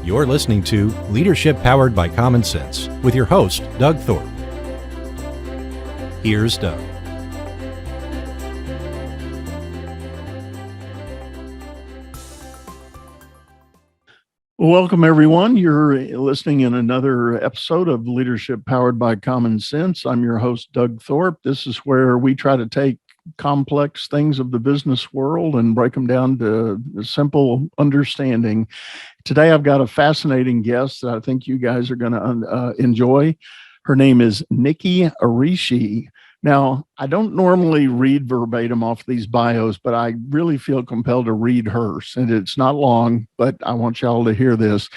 You're listening to Leadership Powered by Common Sense with your host, Doug Thorpe. Here's Doug. Welcome, everyone. You're listening in another episode of Leadership Powered by Common Sense. I'm your host, Doug Thorpe. This is where we try to take complex things of the business world and break them down to simple understanding. Today, I've got a fascinating guest that I think you guys are going to enjoy. Her name is Nicky Rishi. Now, I don't normally read verbatim off these bios, but I really feel compelled to read hers. And it's not long, but I want y'all to hear this.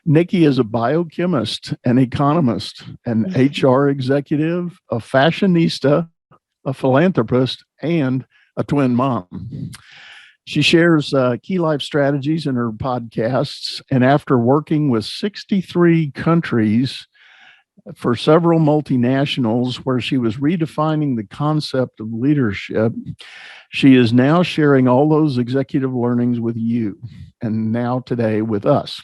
Nikki is a biochemist, an economist, an HR executive, a fashionista, a philanthropist, and a twin mom. She shares key life strategies in her podcasts. And after working with 63 countries, for several multinationals where she was redefining the concept of leadership, she is now sharing all those executive learnings with you and now today with us.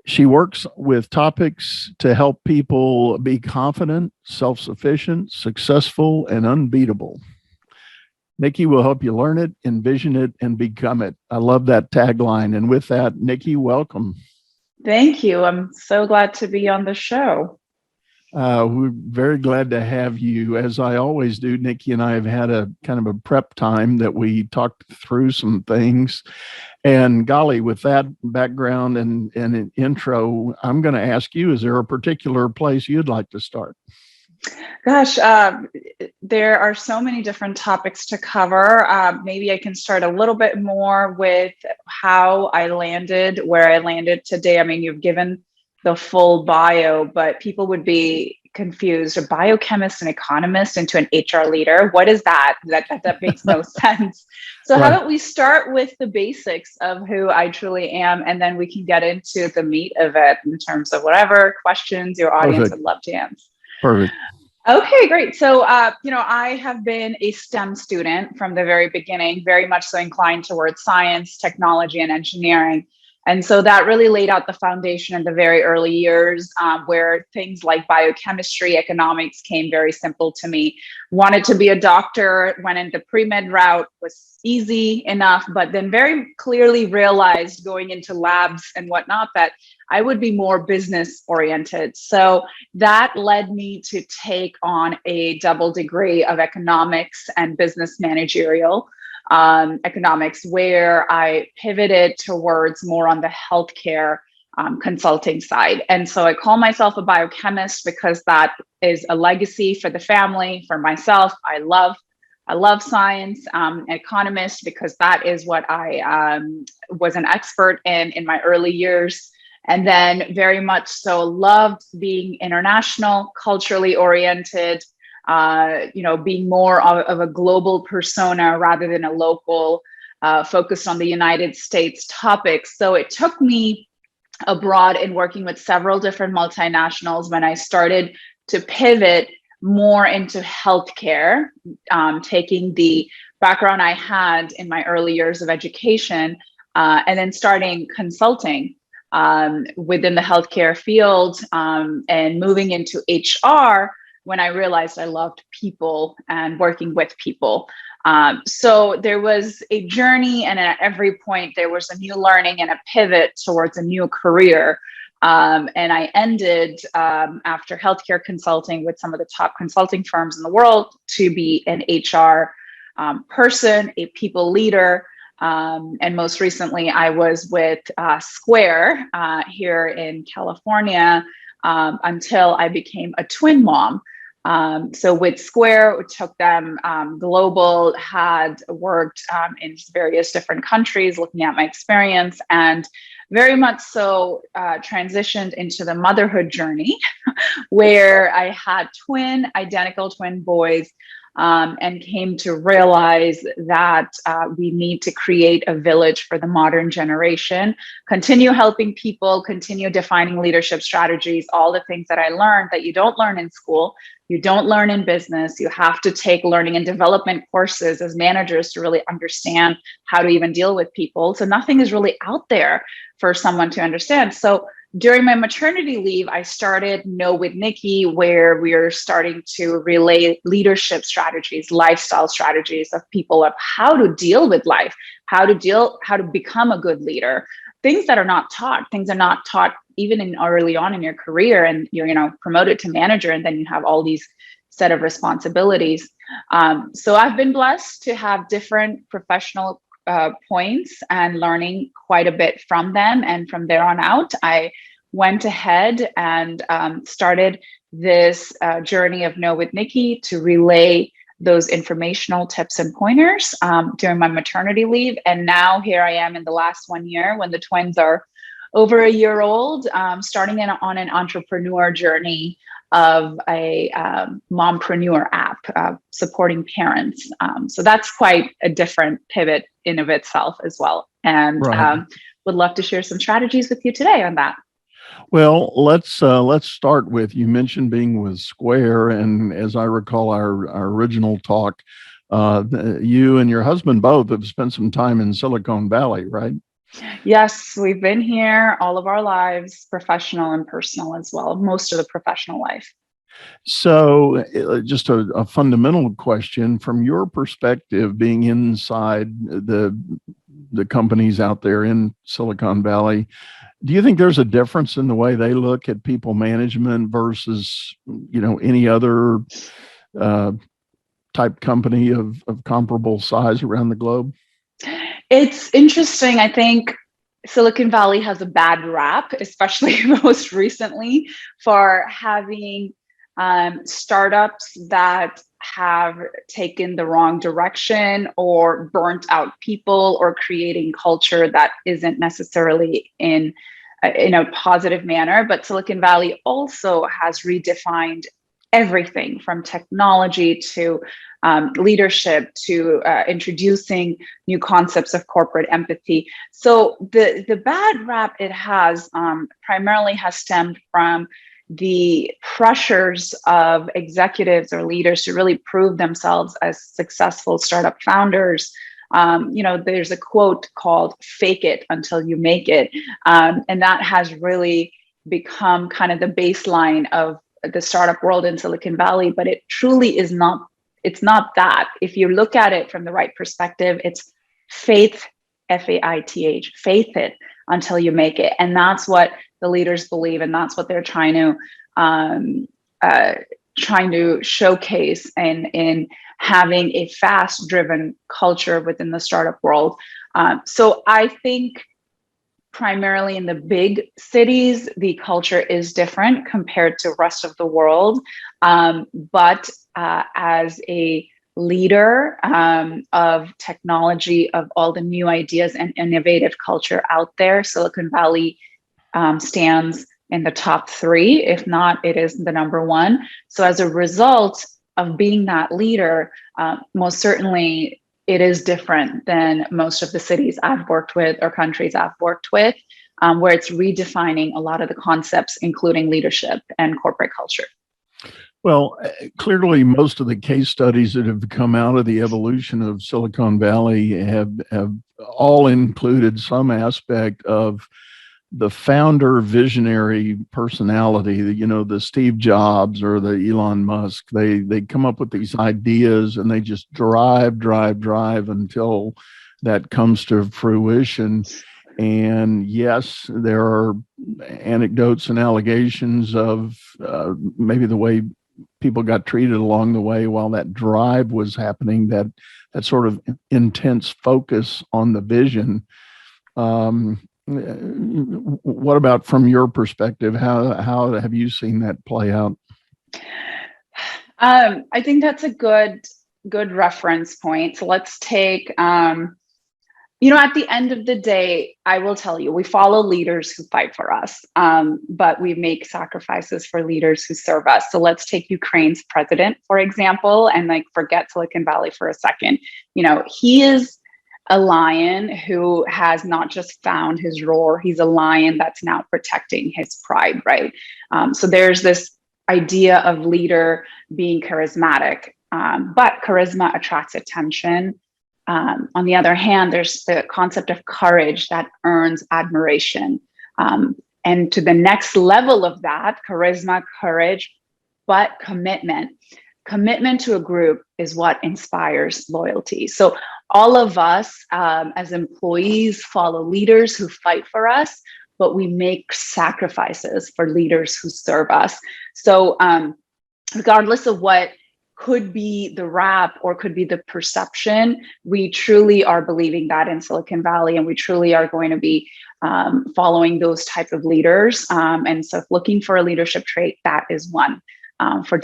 She works with topics to help people be confident, self-sufficient, successful, and unbeatable. Nikki will help you learn it, envision it, and become it. I love that tagline. And with that, Nikki, welcome. Thank you. I'm so glad to be on the show. We're very glad to have you. As I always do, Nikki and I have had a kind of a prep time that we talked through some things. And golly, with that background and an intro, I'm going to ask you, is there a particular place you'd like to start? Gosh, there are so many different topics to cover. Maybe I can start a little bit more with how I landed where I landed today. I mean, you've given the full bio, but people would be confused. A biochemist, an economist into an HR leader. What is that? That makes no sense. So Right. How about we start with the basics of who I truly am, and then we can get into the meat of it in terms of whatever questions your audience would love to answer. Perfect. Okay, great. So, I have been a STEM student from the very beginning, very much so inclined towards science, technology, and engineering. And so that really laid out the foundation in the very early years, where things like biochemistry, economics came very simple to me. Wanted to be a doctor, went in the pre-med route, was easy enough, but then very clearly realized going into labs and whatnot that I would be more business oriented. So that led me to take on a double degree of economics and business managerial economics, where I pivoted towards more on the healthcare consulting side. And so I call myself a biochemist because that is a legacy for the family, for myself. I love science. Economist because that is what I was an expert in my early years. And then very much so loved being international, culturally oriented, being more of a global persona rather than a local, focused on the United States topics. So it took me abroad in working with several different multinationals when I started to pivot more into healthcare, taking the background I had in my early years of education, and then starting consulting within the healthcare field, and moving into HR when I realized I loved people and working with people. So there was a journey, and at every point there was a new learning and a pivot towards a new career. And I ended after healthcare consulting with some of the top consulting firms in the world to be an HR person, a people leader. And most recently, I was with Square here in California until I became a twin mom. So with Square, it took them global, had worked in various different countries, looking at my experience, and very much so transitioned into the motherhood journey, where I had identical twin boys, and came to realize that we need to create a village for the modern generation, continue helping people, continue defining leadership strategies, all the things that I learned that you don't learn in school, you don't learn in business. You have to take learning and development courses as managers to really understand how to even deal with people. So nothing is really out there for someone to understand. So during my maternity leave, I started Know with Nikki, where we are starting to relay leadership strategies, lifestyle strategies of people of how to deal with life, how to become a good leader. Things that are not taught, things are not taught even in early on in your career, and you're promoted to manager, and then you have all these set of responsibilities. So I've been blessed to have different professional points and learning quite a bit from them. And from there on out, I went ahead and started this journey of Know with Nikki to relay those informational tips and pointers during my maternity leave. And now here I am in the last 1 year when the twins are over a year old, starting on an entrepreneur journey of a mompreneur app supporting parents. So that's quite a different pivot in of itself as well. And Right. would love to share some strategies with you today on that. Well, let's start with, you mentioned being with Square, and as I recall our original talk, you and your husband both have spent some time in Silicon Valley, right? Yes, we've been here all of our lives, professional and personal as well, most of the professional life. So, just a fundamental question from your perspective, being inside the companies out there in Silicon Valley. Do you think there's a difference in the way they look at people management versus, any other type company of comparable size around the globe? It's interesting. I think Silicon Valley has a bad rap, especially most recently, for having startups that have taken the wrong direction or burnt out people or creating culture that isn't necessarily in a positive manner. But Silicon Valley also has redefined everything from technology to leadership to introducing new concepts of corporate empathy. So the bad rap it has primarily has stemmed from the pressures of executives or leaders to really prove themselves as successful startup founders. There's a quote called "fake it until you make it," and that has really become kind of the baseline of the startup world in Silicon Valley. But it truly is not. It's not that. If you look at it from the right perspective, it's faith, faith, faith it until you make it, and that's what the leaders believe, and that's what they're trying to showcase in having a fast-driven culture within the startup world. So I think primarily in the big cities, the culture is different compared to the rest of the world. But as a leader of technology, of all the new ideas and innovative culture out there, Silicon Valley stands in the top 3. If not, it is the number 1. So as a result of being that leader, most certainly it is different than most of the cities I've worked with or countries I've worked with, where it's redefining a lot of the concepts, including leadership and corporate culture. Well, clearly, most of the case studies that have come out of the evolution of Silicon Valley have all included some aspect of the founder visionary personality, the Steve Jobs or the Elon Musk. They come up with these ideas and they just drive until that comes to fruition. And yes, there are anecdotes and allegations of maybe the way people got treated along the way while that drive was happening, that sort of intense focus on the vision. What about from your perspective? How have you seen that play out? I think that's a good reference point. So let's take, at the end of the day, I will tell you, we follow leaders who fight for us, but we make sacrifices for leaders who serve us. So let's take Ukraine's president, for example, and forget Silicon Valley for a second. He is a lion who has not just found his roar, he's a lion that's now protecting his pride, right? So there's this idea of leader being charismatic, but charisma attracts attention. On the other hand, there's the concept of courage that earns admiration. And to the next level of that, charisma, courage, but commitment. Commitment to a group is what inspires loyalty. So all of us as employees follow leaders who fight for us, but we make sacrifices for leaders who serve us. So regardless of what could be the rap or could be the perception, we truly are believing that in Silicon Valley, and we truly are going to be following those type of leaders. And so looking for a leadership trait, that is one for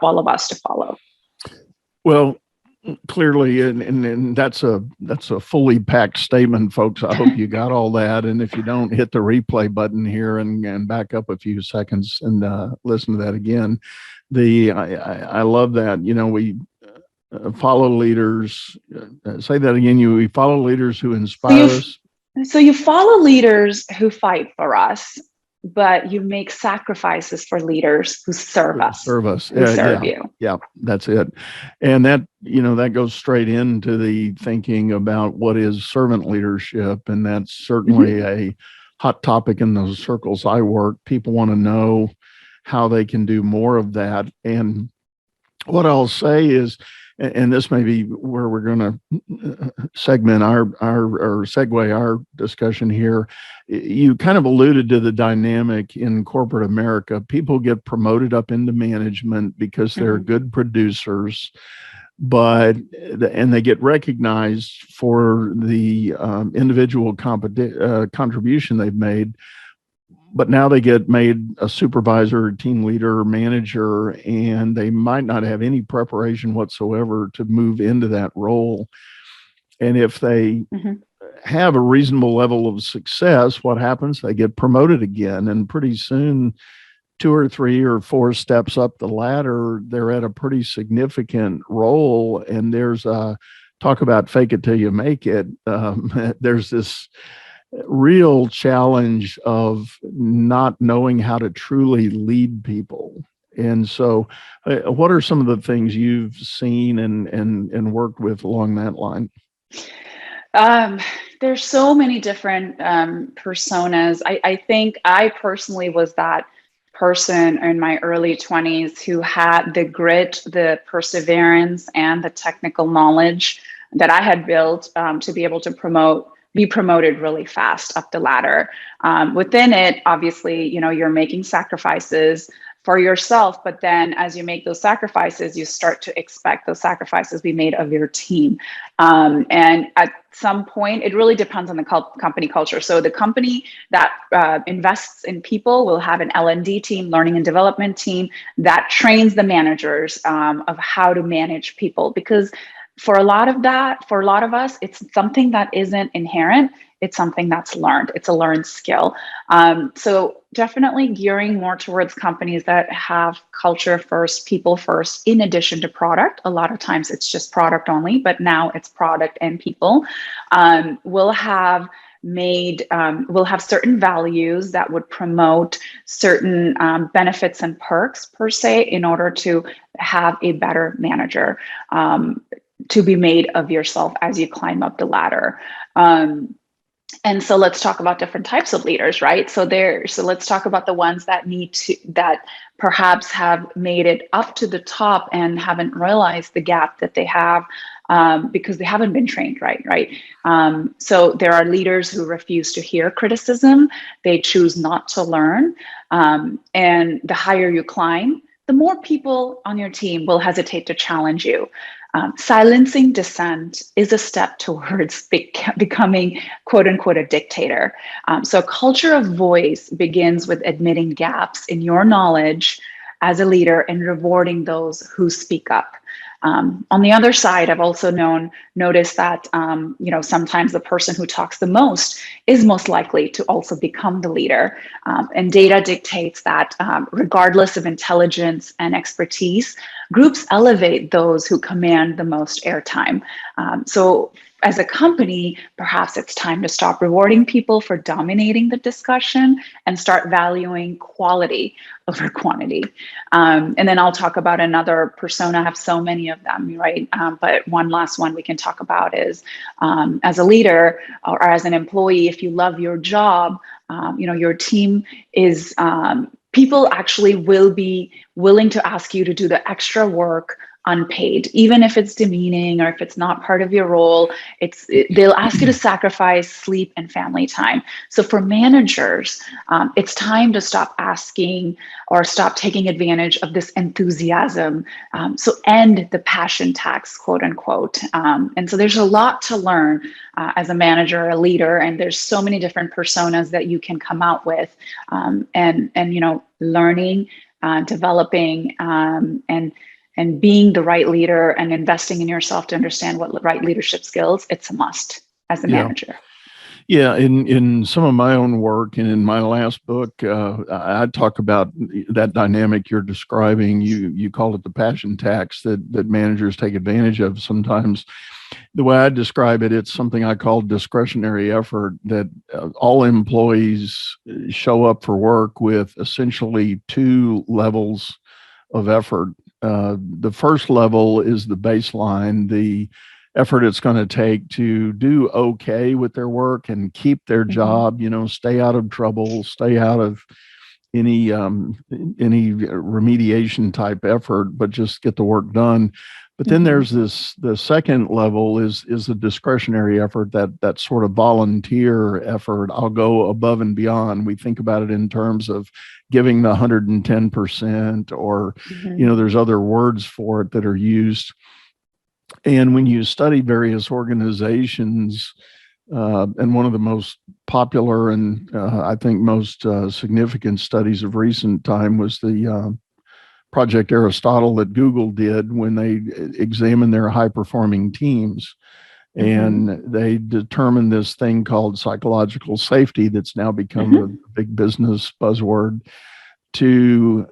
all of us to follow. Well, clearly, and that's a fully packed statement, folks. I hope you got all that. And if you don't, hit the replay button here and back up a few seconds and listen to that again. I love that. We follow leaders. Say that again. We follow leaders who inspire us. So you follow leaders who fight for us, but you make sacrifices for leaders who serve us. Who serve you. Yeah, that's it. And that goes straight into the thinking about what is servant leadership. And that's certainly a hot topic in those circles I work. People want to know how they can do more of that. And what I'll say is, and this may be where we're going to segment or segue our discussion here. You kind of alluded to the dynamic in corporate America. People get promoted up into management because they're good producers, and they get recognized for the individual contribution they've made. But now they get made a supervisor, team leader, manager, and they might not have any preparation whatsoever to move into that role. And if they have a reasonable level of success, what happens? They get promoted again. And pretty soon, 2 or 3 or 4 steps up the ladder, they're at a pretty significant role. And there's talk about fake it till you make it. There's this real challenge of not knowing how to truly lead people. And so what are some of the things you've seen and worked with along that line? There's so many different personas. I think I personally was that person in my early 20s who had the grit, the perseverance, and the technical knowledge that I had built to be able to be promoted really fast up the ladder. Within it, obviously, you're making sacrifices for yourself, but then as you make those sacrifices, you start to expect those sacrifices be made of your team. And at some point, it really depends on the company culture. So the company that invests in people will have an L&D team, learning and development team, that trains the managers of how to manage people, because for a lot of us, it's something that isn't inherent. It's something that's learned. It's a learned skill. So definitely gearing more towards companies that have culture first, people first, in addition to product. A lot of times it's just product only, but now it's product and people. We'll have certain values that would promote certain benefits and perks per se in order to have a better manager to be made of yourself as you climb up the ladder. And so let's talk about different types of leaders, right? So let's talk about the ones that perhaps have made it up to the top and haven't realized the gap that they have because they haven't been trained right? So there are leaders who refuse to hear criticism. They choose not to learn. And the higher you climb, the more people on your team will hesitate to challenge you. Silencing dissent is a step towards becoming, quote unquote, a dictator. So a culture of voice begins with admitting gaps in your knowledge as a leader and rewarding those who speak up. On the other side, I've also noticed that sometimes the person who talks the most is most likely to also become the leader. And data dictates that regardless of intelligence and expertise, groups elevate those who command the most airtime. So as a company, perhaps it's time to stop rewarding people for dominating the discussion and start valuing quality over quantity. And then I'll talk about another persona. I have so many of them, right? But one last one we can talk about is as a leader or as an employee, if you love your job, your team is people actually will be willing to ask you to do the extra work unpaid, even if it's demeaning or if it's not part of your role. They'll ask you to sacrifice sleep and family time. So for managers, it's time to stop asking or stop taking advantage of this enthusiasm. So end the passion tax, quote unquote. And so there's a lot to learn as a manager or a leader, and there's so many different personas that you can come out with, and learning, developing, and being the right leader and investing in yourself to understand what right leadership skills, it's a must as a manager. Yeah, in some of my own work and in my last book, I talk about that dynamic you're describing. You call it the passion tax that managers take advantage of sometimes. The way I describe it, it's something I call discretionary effort, that all employees show up for work with essentially two levels of effort. The first level is the baseline, the effort it's going to take to do okay with their work and keep their job, stay out of trouble, stay out of any remediation type effort, but just get the work done. But then there's the second level is the discretionary effort, that sort of volunteer effort. I'll go above and beyond. We think about it in terms of giving the 110%, or, there's other words for it that are used. And when you study various organizations, and one of the most popular and I think most significant studies of recent time was the Project Aristotle that Google did when they examined their high-performing teams. And they determined this thing called psychological safety that's now become a big business buzzword, to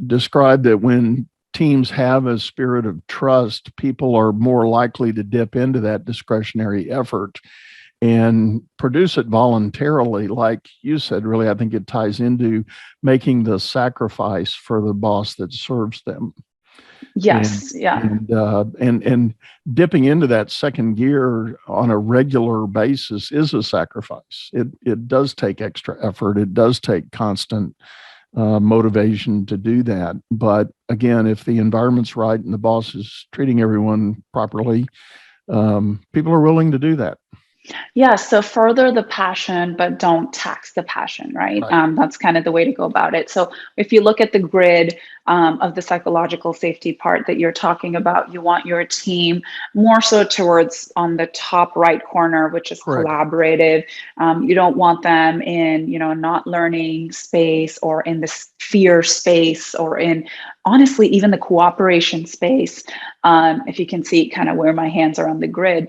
describe that when teams have a spirit of trust, people are more likely to dip into that discretionary effort and produce it voluntarily. Like you said, really, I think it ties into making the sacrifice for the boss that serves them. Yes. And dipping into that second gear on a regular basis is a sacrifice. It does take extra effort. It does take constant motivation to do that. But again, if the environment's right and the boss is treating everyone properly, people are willing to do that. Yeah, so further the passion, but don't tax the passion, right? That's kind of the way to go about it. So if you look at the grid of the psychological safety part that you're talking about, you want your team more so towards on the top right corner, which is collaborative. You don't want them in, not learning space, or in the fear space, or in, honestly, even the cooperation space. If you can see kind of where my hands are on the grid,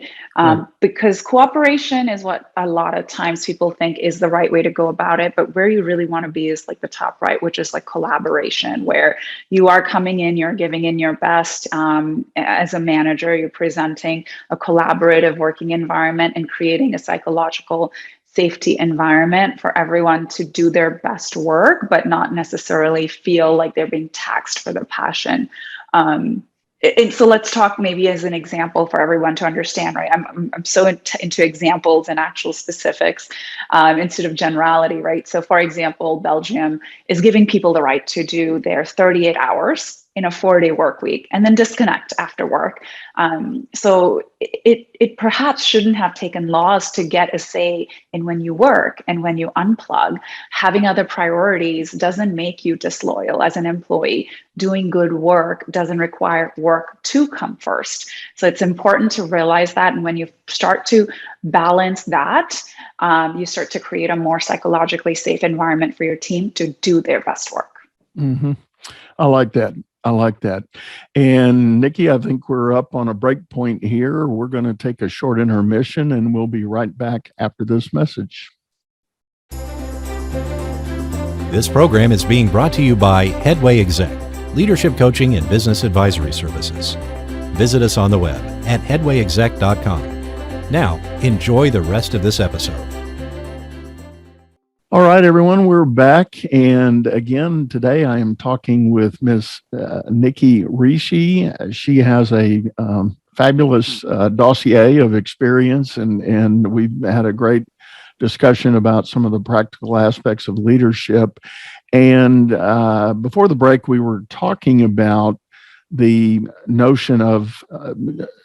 because cooperation is what a lot of times people think is the right way to go about it. But where you really want to be is like the top right, which is like collaboration, where you are coming in, you're giving in your best. As a manager, you're presenting a collaborative working environment and creating a psychological safety environment for everyone to do their best work, but not necessarily feel like they're being taxed for their passion. So let's talk maybe as an example for everyone to understand, right? I'm so into examples and actual specifics instead of generality, right? So for example, Belgium is giving people the right to do their 38 hours in a 4-day work week and then disconnect after work. So it perhaps shouldn't have taken laws to get a say in when you work and when you unplug. Having other priorities doesn't make you disloyal as an employee. Doing good work doesn't require work to come first. So it's important to realize that. And when you start to balance that, you start to create a more psychologically safe environment for your team to do their best work. I like that. And Nikki, I think we're up on a break point here. We're going to take a short intermission and we'll be right back after this message. This program is being brought to you by Headway Exec, leadership coaching and business advisory services. Visit us on the web at headwayexec.com. Now, enjoy the rest of this episode. All right, everyone, we're back. And again, today I am talking with Miss Nicky Rishi. She has a fabulous dossier of experience, and we've had a great discussion about some of the practical aspects of leadership. And before the break, we were talking about the notion of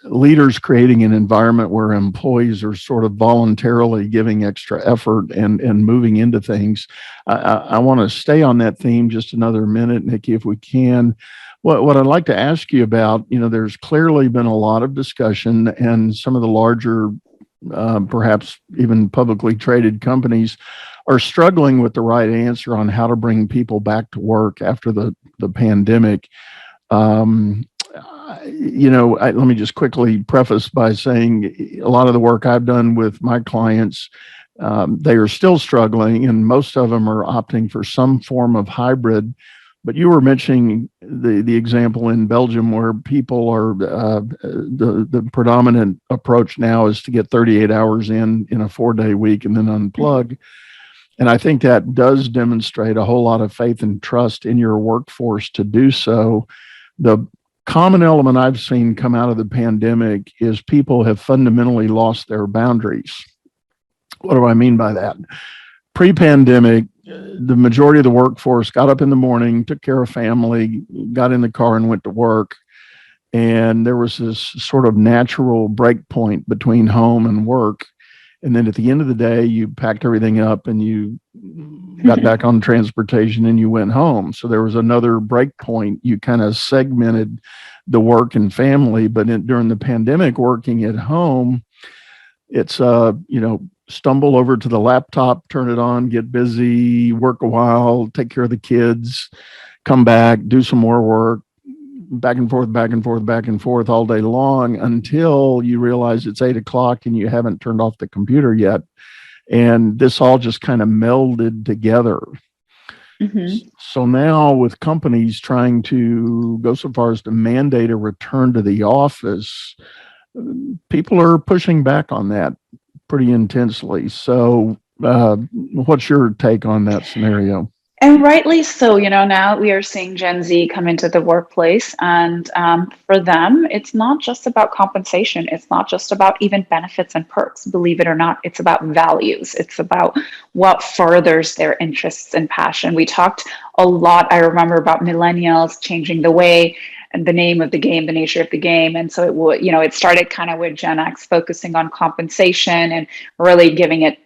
leaders creating an environment where employees are sort of voluntarily giving extra effort and moving into things. I want to stay on that theme just another minute, Nikki, if we can. What I'd like to ask you about, there's clearly been a lot of discussion, and some of the larger, perhaps even publicly traded companies are struggling with the right answer on how to bring people back to work after the pandemic. Let me just quickly preface by saying a lot of the work I've done with my clients, they are still struggling, and most of them are opting for some form of hybrid. But you were mentioning the example in Belgium where people are, the predominant approach now is to get 38 hours in a 4-day week and then unplug. And I think that does demonstrate a whole lot of faith and trust in your workforce to do so. The common element I've seen come out of the pandemic is people have fundamentally lost their boundaries. What do I mean by that? Pre-pandemic, the majority of the workforce got up in the morning, took care of family, got in the car and went to work. And there was this sort of natural break point between home and work. And then at the end of the day, you packed everything up and you got back on transportation and you went home. So there was another break point. You kind of segmented the work and family. But during the pandemic, working at home, it's, stumble over to the laptop, turn it on, get busy, work a while, take care of the kids, come back, do some more work, back and forth all day long until you realize it's 8:00 and you haven't turned off the computer yet. And this all just kind of melded together. Mm-hmm. So now with companies trying to go so far as to mandate a return to the office, people are pushing back on that pretty intensely. So what's your take on that scenario? And rightly so, now we are seeing Gen Z come into the workplace, and for them, it's not just about compensation. It's not just about even benefits and perks. Believe it or not, it's about values. It's about what furthers their interests and passion. We talked a lot, I remember, about millennials changing the way and the name of the game, the nature of the game. And so it started kind of with Gen X focusing on compensation and really giving it,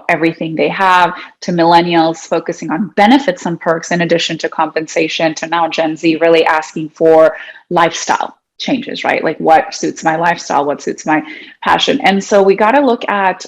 everything they have, to millennials focusing on benefits and perks in addition to compensation, to now Gen Z really asking for lifestyle changes, right? Like what suits my lifestyle, what suits my passion. And so we've got to look at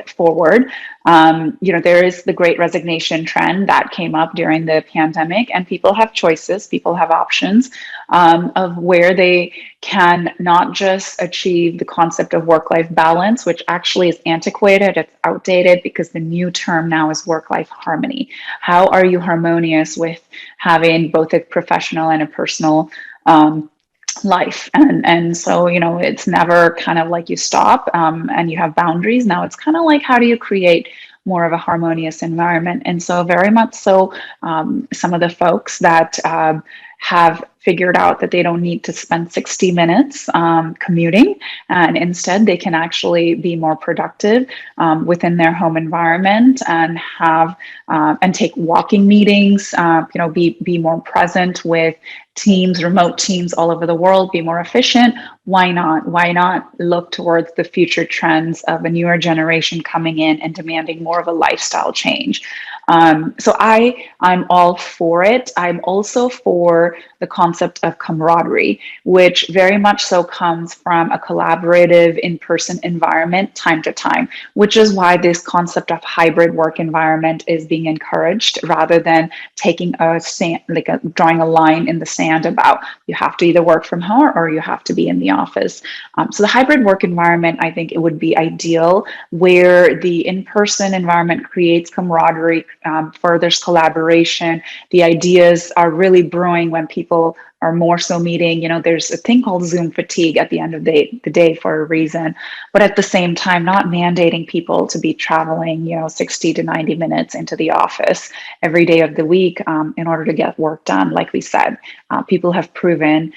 forward. There is the great resignation trend that came up during the pandemic, and people have choices, people have options of where they can not just achieve the concept of work-life balance, which actually is antiquated, it's outdated, because the new term now is work-life harmony. How are you harmonious with having both a professional and a personal life? And so, it's never kind of like you stop and you have boundaries. Now it's kind of like, how do you create more of a harmonious environment? And so very much so, some of the folks that have figured out that they don't need to spend 60 minutes commuting, and instead they can actually be more productive within their home environment and have and take walking meetings, be more present with teams, remote teams all over the world, be more efficient. Why not? Why not look towards the future trends of a newer generation coming in and demanding more of a lifestyle change? So I'm all for it. I'm also for explore the concept of camaraderie, which very much so comes from a collaborative in-person environment time to time, which is why this concept of hybrid work environment is being encouraged rather than taking drawing a line in the sand about you have to either work from home or you have to be in the office. So the hybrid work environment, I think it would be ideal where the in-person environment creates camaraderie, furthers collaboration. The ideas are really brewing when people are more so meeting. There's a thing called Zoom fatigue at the end of the day for a reason, but at the same time, not mandating people to be traveling, 60 to 90 minutes into the office every day of the week in order to get work done. Like we said, people have proven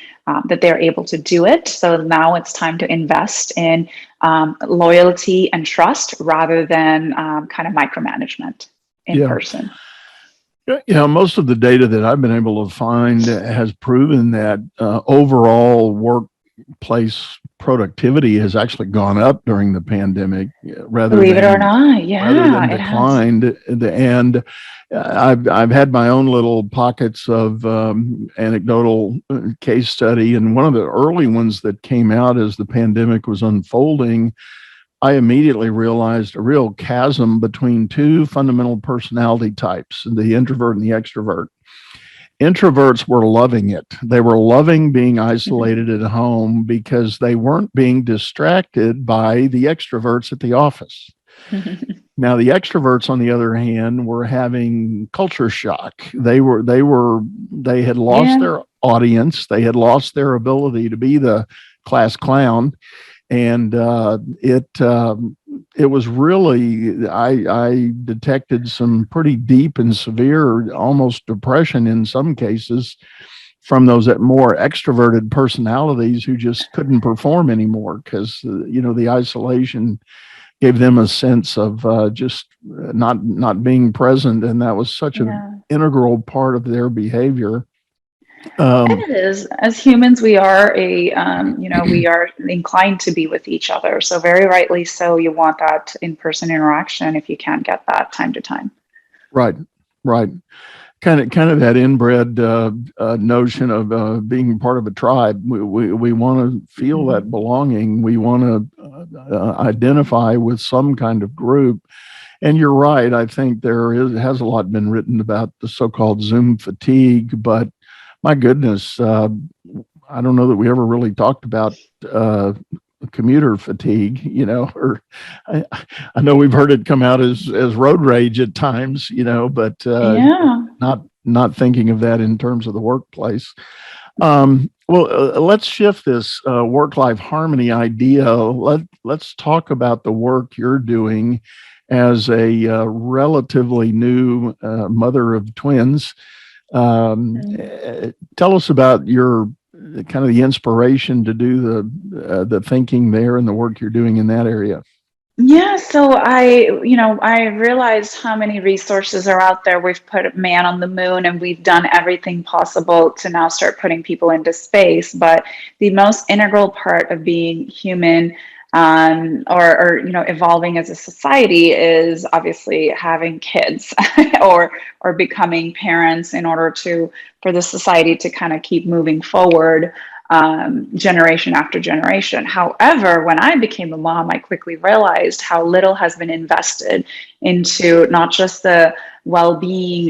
that they're able to do it. So now it's time to invest in loyalty and trust rather than kind of micromanagement in person. Most of the data that I've been able to find has proven that overall workplace productivity has actually gone up during the pandemic rather Believe than, it or not. Yeah, rather than it declined. has. And I've had my own little pockets of anecdotal case study. And one of the early ones that came out as the pandemic was unfolding, I immediately realized a real chasm between two fundamental personality types, the introvert and the extrovert. Introverts were loving it. They were loving being isolated at home because they weren't being distracted by the extroverts at the office. Now, the extroverts, on the other hand, were having culture shock. They had lost their audience. They had lost their ability to be the class clown. And it was really, I detected some pretty deep and severe, almost depression in some cases, from those more extroverted personalities who just couldn't perform anymore because the isolation gave them a sense of just not being present, and that was such an integral part of their behavior. And it is. As humans, we are we are inclined to be with each other. So very rightly so, you want that in-person interaction if you can't get that time to time. Right. Kind of that inbred notion of being part of a tribe. We want to feel that belonging. We want to identify with some kind of group. And you're right. I think has a lot been written about the so-called Zoom fatigue, but my goodness, I don't know that we ever really talked about commuter fatigue, or I know we've heard it come out as road rage at times, but not thinking of that in terms of the workplace. Let's shift this work-life harmony idea. Let's talk about the work you're doing as a relatively new mother of twins. Tell us about your kind of the inspiration to do the thinking there and the work you're doing in that area. Yeah, so I realized how many resources are out there. We've put man on the moon and we've done everything possible to now start putting people into space. But the most integral part of being human or evolving as a society is obviously having kids or becoming parents in order for the society to kind of keep moving forward generation after generation. However, when I became a mom, I quickly realized how little has been invested into not just the well-being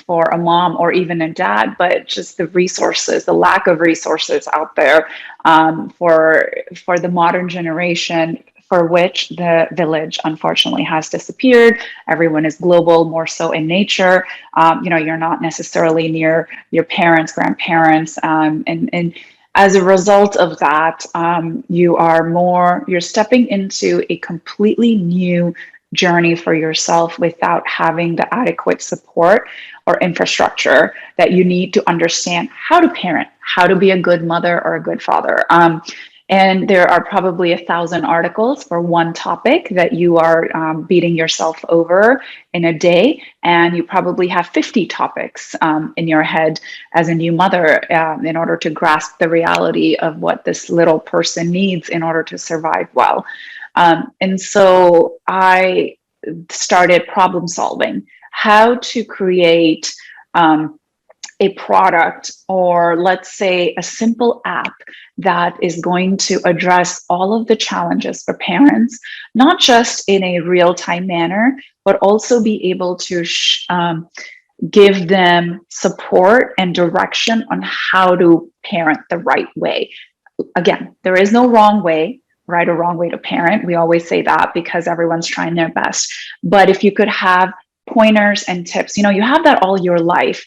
for a mom or even a dad, but just the resources, the lack of resources out there for the modern generation, for which the village unfortunately has disappeared. Everyone is global, more so in nature. You're not necessarily near your parents, grandparents, and as a result of that, you're stepping into a completely new journey for yourself without having the adequate support or infrastructure that you need to understand how to parent, how to be a good mother or a good father. And there are probably 1,000 articles for one topic that you are beating yourself over in a day. And you probably have 50 topics in your head as a new mother in order to grasp the reality of what this little person needs in order to survive well. And so I started problem solving, how to create a product, or let's say a simple app that is going to address all of the challenges for parents, not just in a real-time manner, but also be able to give them support and direction on how to parent the right way. Again, there is no wrong way, right or wrong way to parent. We always say that because everyone's trying their best. But if you could have pointers and tips, you have that all your life,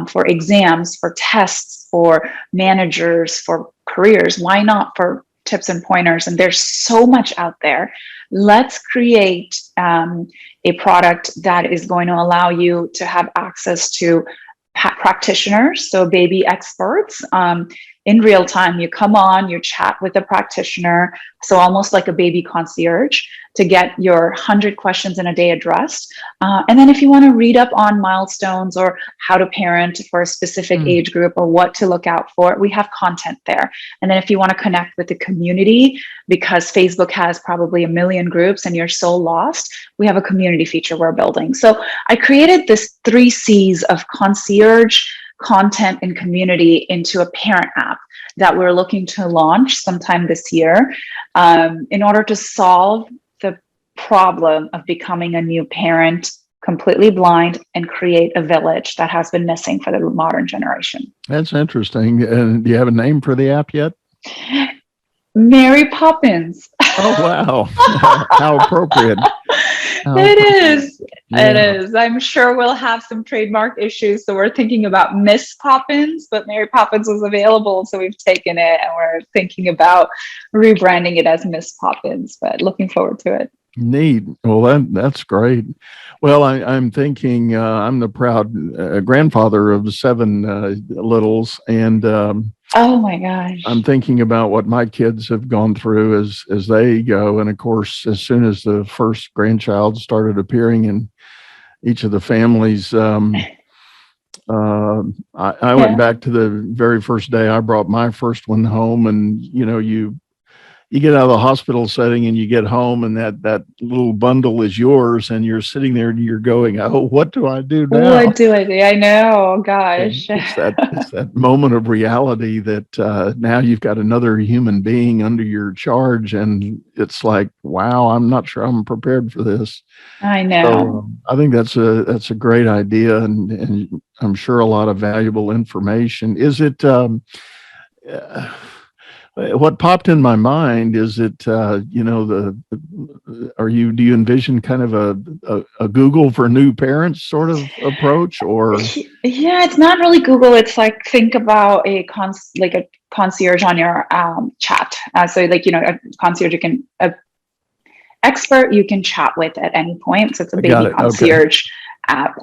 for exams, for tests, for managers, for careers. Why not for tips and pointers? And there's so much out there. Let's create a product that is going to allow you to have access to practitioners, so baby experts, in real time. You come on, you chat with a practitioner, so almost like a baby concierge, to get your 100 questions in a day addressed. And then if you want to read up on milestones or how to parent for a specific age group or what to look out for, we have content there. And then if you want to connect with the community, because Facebook has probably 1 million groups and you're so lost, we have a community feature we're building. So I created this 3 C's of concierge, content, and community into a parent app that we're looking to launch sometime this year, in order to solve the problem of becoming a new parent completely blind and create a village that has been missing for the modern generation. That's interesting. Do you have a name for the app yet? Mary Poppins. Oh, wow. How appropriate. It is. Yeah. It is. I'm sure we'll have some trademark issues. So we're thinking about Miss Poppins, but Mary Poppins was available. So we've taken it and we're thinking about rebranding it as Miss Poppins, but looking forward to it. Neat. Well, that's great. Well, I'm thinking I'm the proud grandfather of 7 littles, and oh my gosh, I'm thinking about what my kids have gone through as they go. And of course, as soon as the first grandchild started appearing in each of the families, I went back to the very first day I brought my first one home, and you get out of the hospital setting and you get home, and that little bundle is yours, and you're sitting there and you're going, oh, what do I do now? What do I do? I know, gosh. It's that moment of reality that now you've got another human being under your charge, and it's like, wow, I'm not sure I'm prepared for this. I know. So, I think that's a great idea, and I'm sure a lot of valuable information. Is it? What popped in my mind is it, do you envision kind of a Google for new parents sort of approach, or? Yeah, it's not really Google. It's like, think about a concierge on your chat. So a concierge expert you can chat with at any point. So it's a baby concierge app.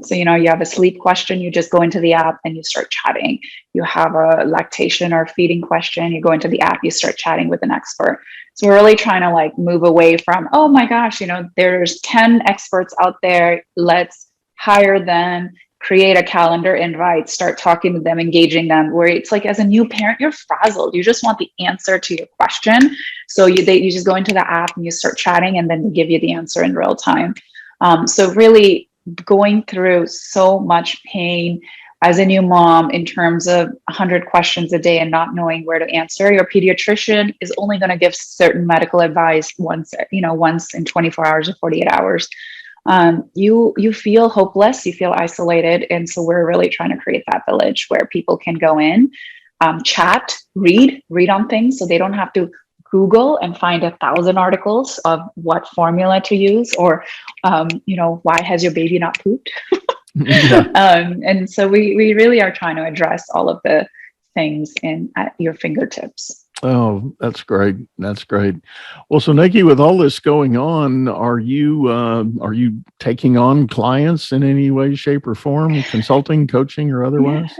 So you have a sleep question, you just go into the app and you start chatting. You have a lactation or feeding question, you go into the app, you start chatting with an expert. So we're really trying to move away from, oh my gosh, there's 10 experts out there, let's hire them, create a calendar invite, start talking to them, engaging them, where it's like, as a new parent, you're frazzled. You just want the answer to your question. So you just go into the app and you start chatting, and then they give you the answer in real time. So really going through so much pain as a new mom in terms of 100 questions a day and not knowing where to answer. Your pediatrician is only going to give certain medical advice once in 24 hours or 48 hours. You feel hopeless, you feel isolated. And so we're really trying to create that village where people can go in, chat, read on things, so they don't have to Google and find 1,000 articles of what formula to use, or, why has your baby not pooped? Yeah. And so we really are trying to address all of the things at your fingertips. Oh, that's great. That's great. Well, so Nikki, with all this going on, are you taking on clients in any way, shape, or form, consulting, coaching, or otherwise?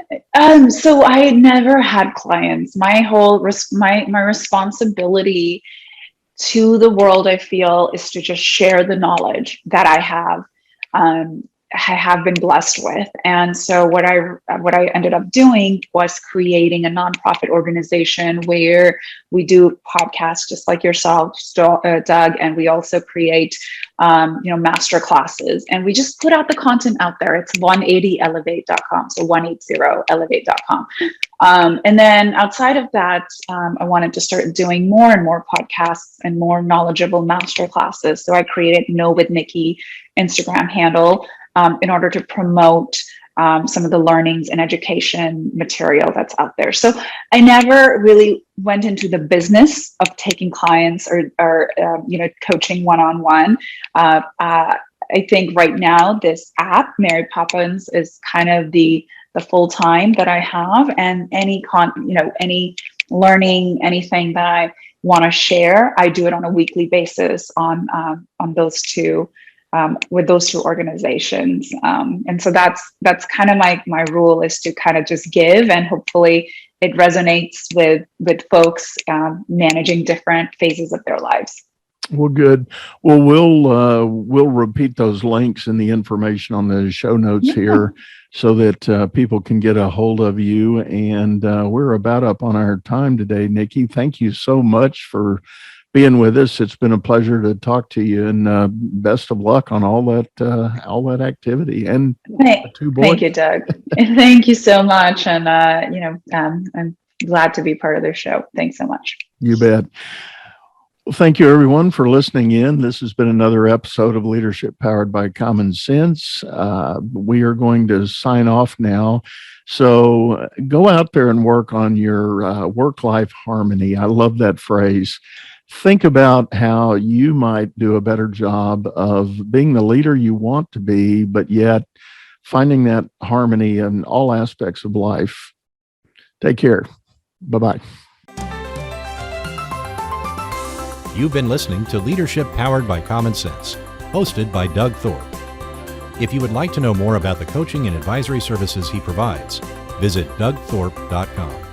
So I never had clients. My whole my responsibility to the world, I feel, is to just share the knowledge that I have. I have been blessed with. And so what I ended up doing was creating a nonprofit organization where we do podcasts just like yourself, Doug, and we also create master classes, and we just put out the content out there. It's 180elevate.com, so 180elevate.com. And then outside of that, I wanted to start doing more and more podcasts and more knowledgeable master classes. So I created Know with Nikki Instagram handle in order to promote some of the learnings and education material that's out there. So I never really went into the business of taking clients or coaching one-on-one. I think right now this app, Mary Poppins, is kind of the full-time that I have, and any learning, anything that I want to share, I do it on a weekly basis on those two. With those two organizations. And so that's kind of my rule, is to kind of just give, and hopefully it resonates with folks managing different phases of their lives. Well, good. Well, we'll repeat those links and the information on the show notes here, so that people can get a hold of you. And we're about up on our time today, Nikki. Thank you so much for being with us. It's been a pleasure to talk to you, and best of luck on all that activity. And the two boys. Thank you, Doug. Thank you so much. And I'm glad to be part of their show. Thanks so much. You bet. Well, thank you, everyone, for listening in. This has been another episode of Leadership Powered by Common Sense. We are going to sign off now. So go out there and work on your work-life harmony. I love that phrase. Think about how you might do a better job of being the leader you want to be, but yet finding that harmony in all aspects of life. Take care. Bye-bye. You've been listening to Leadership Powered by Common Sense, hosted by Doug Thorpe. If you would like to know more about the coaching and advisory services he provides, visit dougthorpe.com.